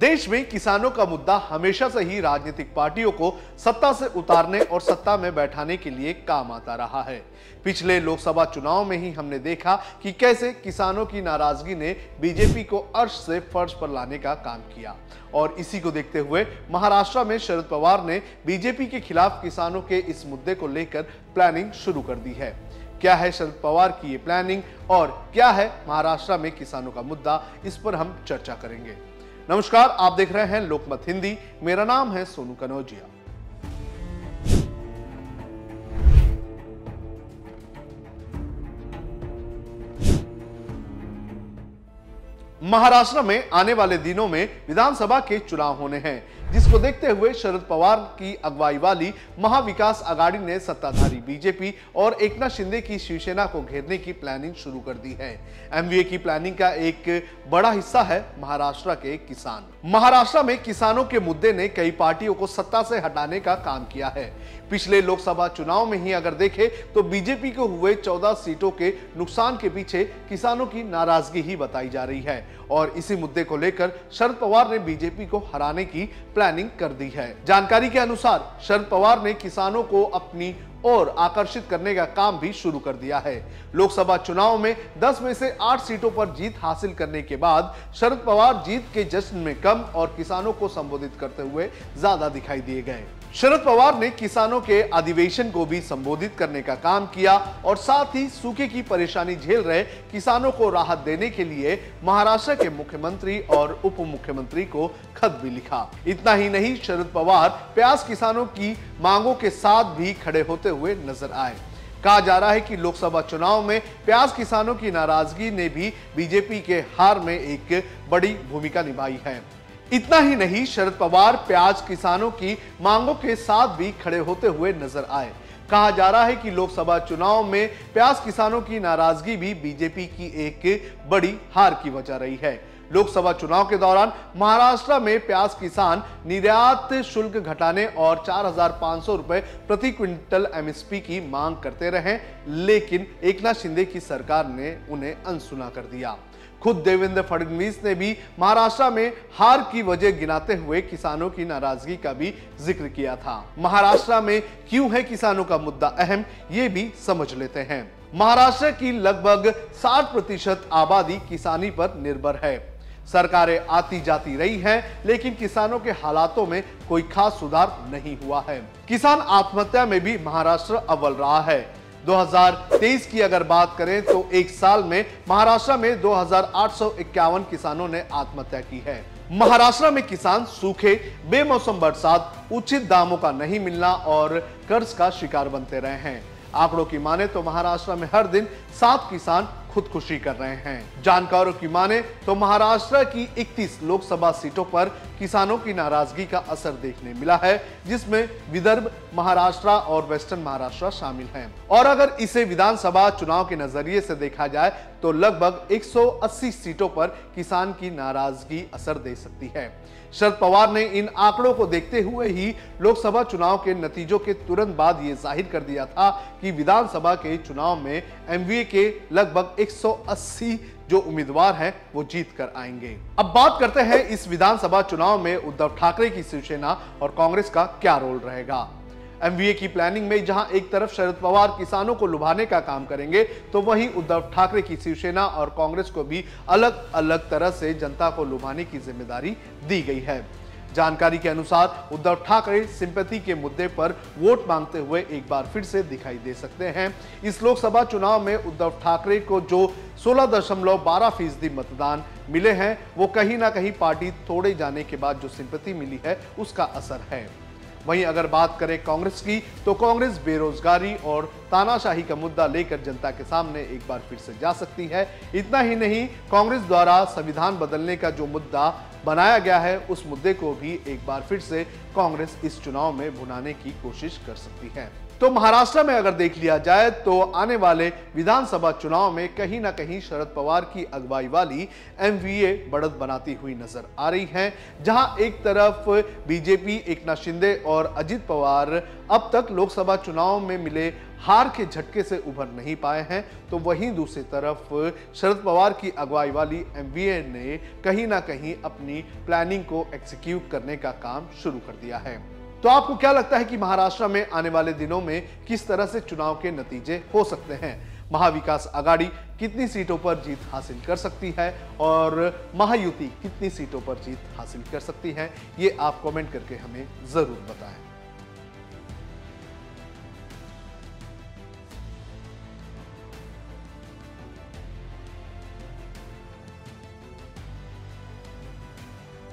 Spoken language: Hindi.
देश में किसानों का मुद्दा हमेशा से ही राजनीतिक पार्टियों को सत्ता से उतारने और सत्ता में बैठाने के लिए काम आता रहा है। पिछले लोकसभा चुनाव में ही हमने देखा कि कैसे किसानों की नाराजगी ने बीजेपी को अर्श से फर्श पर लाने का काम किया और इसी को देखते हुए महाराष्ट्र में शरद पवार ने बीजेपी के खिलाफ किसानों के इस मुद्दे को लेकर प्लानिंग शुरू कर दी है। क्या है शरद पवार की ये प्लानिंग और क्या है महाराष्ट्र में किसानों का मुद्दा, इस पर हम चर्चा करेंगे। नमस्कार, आप देख रहे हैं लोकमत हिंदी। मेरा नाम है सोनू कनौजिया। महाराष्ट्र में आने वाले दिनों में विधानसभा के चुनाव होने हैं, जिसको देखते हुए शरद पवार की अगुवाई वाली महाविकास आघाड़ी ने सत्ताधारी बीजेपी और एकनाथ शिंदे की शिवसेना को घेरने की प्लानिंग शुरू कर दी है। एमवीए की प्लानिंग का एक बड़ा हिस्सा है महाराष्ट्र के किसान। महाराष्ट्र में किसानों के मुद्दे ने कई पार्टियों को सत्ता से हटाने का काम किया है। पिछले लोकसभा चुनाव में ही अगर देखें तो बीजेपी को हुए 14 सीटों के नुकसान के पीछे किसानों की नाराजगी ही बताई जा रही है और इसी मुद्दे को लेकर शरद पवार ने बीजेपी को हराने की प्लानिंग कर दी है। जानकारी के अनुसार शरद पवार ने किसानों को अपनी ओर आकर्षित करने का काम भी शुरू कर दिया है। लोकसभा चुनाव में 10 में से 8 सीटों पर जीत हासिल करने के बाद शरद पवार जीत के जश्न में कम और किसानों को संबोधित करते हुए ज्यादा दिखाई दिए गए। शरद पवार ने किसानों के अधिवेशन को भी संबोधित करने का काम किया और साथ ही सूखे की परेशानी झेल रहे किसानों को राहत देने के लिए महाराष्ट्र के मुख्यमंत्री और उप मुख्यमंत्री को खत भी लिखा। इतना ही नहीं, शरद पवार प्याज किसानों की मांगों के साथ भी खड़े होते हुए नजर आए। कहा जा रहा है कि लोकसभा चुनाव में प्याज किसानों की नाराजगी ने भी बीजेपी के हार में एक बड़ी भूमिका निभाई है। इतना ही नहीं, शरद पवार प्याज किसानों की मांगों के साथ भी खड़े होते हुए नजर आए। कहा जा रहा है कि लोकसभा चुनाव में प्याज किसानों की नाराजगी भी बीजेपी की एक बड़ी हार की वजह रही है। लोकसभा चुनाव के दौरान महाराष्ट्र में प्याज किसान निर्यात शुल्क घटाने और 4,500 रुपए प्रति क्विंटल एमएसपी की मांग करते रहे, लेकिन एकनाथ शिंदे की सरकार ने उन्हें अनसुना कर दिया। खुद देवेंद्र फडणवीस ने भी महाराष्ट्र में हार की वजह गिनाते हुए किसानों की नाराजगी का भी जिक्र किया था। महाराष्ट्र में क्यों है किसानों का मुद्दा अहम, ये भी समझ लेते हैं। महाराष्ट्र की लगभग 60% आबादी किसानी पर निर्भर है। सरकारें आती जाती रही हैं, लेकिन किसानों के हालातों में कोई खास सुधार नहीं हुआ है। किसान आत्महत्या में भी महाराष्ट्र अव्वल रहा है। 2023 की अगर बात करें तो एक साल में महाराष्ट्र में 2,851 किसानों ने आत्महत्या की है। महाराष्ट्र में किसान सूखे, बेमौसम बरसात, उचित दामों का नहीं मिलना और कर्ज का शिकार बनते रहे हैं। आंकड़ों की माने तो महाराष्ट्र में हर दिन 7 किसान खुदकुशी कर रहे हैं। जानकारों की माने तो महाराष्ट्र की 31 लोकसभा सीटों पर किसानों की नाराजगी का असर देखने मिला है, जिसमें विदर्भ, महाराष्ट्र और वेस्टर्न महाराष्ट्र शामिल हैं। और अगर इसे विधानसभा चुनाव के नजरिए से देखा जाए तो लगभग 180 सीटों पर किसान की नाराजगी असर दे सकती है। शरद पवार ने इन आंकड़ों को देखते हुए ही लोकसभा चुनाव के नतीजों के तुरंत बाद ये जाहिर कर दिया था कि विधानसभा के चुनाव में एमवीए के लगभग 180 जो उम्मीदवार हैं वो जीत कर आएंगे। अब बात करते हैं इस विधानसभा चुनाव में उद्धव ठाकरे की शिवसेना और कांग्रेस का क्या रोल रहेगा। एमवीए की प्लानिंग में जहां एक तरफ शरद पवार किसानों को लुभाने का काम करेंगे, तो वहीं उद्धव ठाकरे की शिवसेना और कांग्रेस को भी अलग अलग तरह से जनता को लुभाने की जिम्मेदारी दी गई है। जानकारी के अनुसार उद्धव ठाकरे सिंपैथी के मुद्दे पर वोट मांगते हुए एक बार फिर से दिखाई दे सकते हैं। इस लोकसभा चुनाव में उद्धव ठाकरे को जो 16.12% मतदान मिले हैं, वो कहीं ना कहीं पार्टी तोड़े जाने के बाद जो सिंपैथी मिली है उसका असर है। वहीं अगर बात करें कांग्रेस की, तो कांग्रेस बेरोजगारी और तानाशाही का मुद्दा लेकर जनता के सामने एक बार फिर से जा सकती है। इतना ही नहीं, कांग्रेस द्वारा संविधान बदलने का जो मुद्दा बनाया गया है, उस मुद्दे को भी एक बार फिर से कांग्रेस इस चुनाव में भुनाने की कोशिश कर सकती है। तो महाराष्ट्र में अगर देख लिया जाए तो आने वाले विधानसभा चुनाव में कहीं ना कहीं शरद पवार की अगुवाई वाली एमवीए बढ़त बनाती हुई नजर आ रही है। जहां एक तरफ बीजेपी, एकनाथ शिंदे और अजित पवार अब तक लोकसभा चुनाव में मिले हार के झटके से उभर नहीं पाए हैं, तो वहीं दूसरी तरफ शरद पवार की अगुवाई वाली एमवीए ने कहीं ना कहीं अपनी प्लानिंग को एग्जीक्यूट करने का काम शुरू कर दिया है। तो आपको क्या लगता है कि महाराष्ट्र में आने वाले दिनों में किस तरह से चुनाव के नतीजे हो सकते हैं? महाविकास आघाड़ी कितनी सीटों पर जीत हासिल कर सकती है और महायुति कितनी सीटों पर जीत हासिल कर सकती है? ये आप कमेंट करके हमें जरूर बताएं।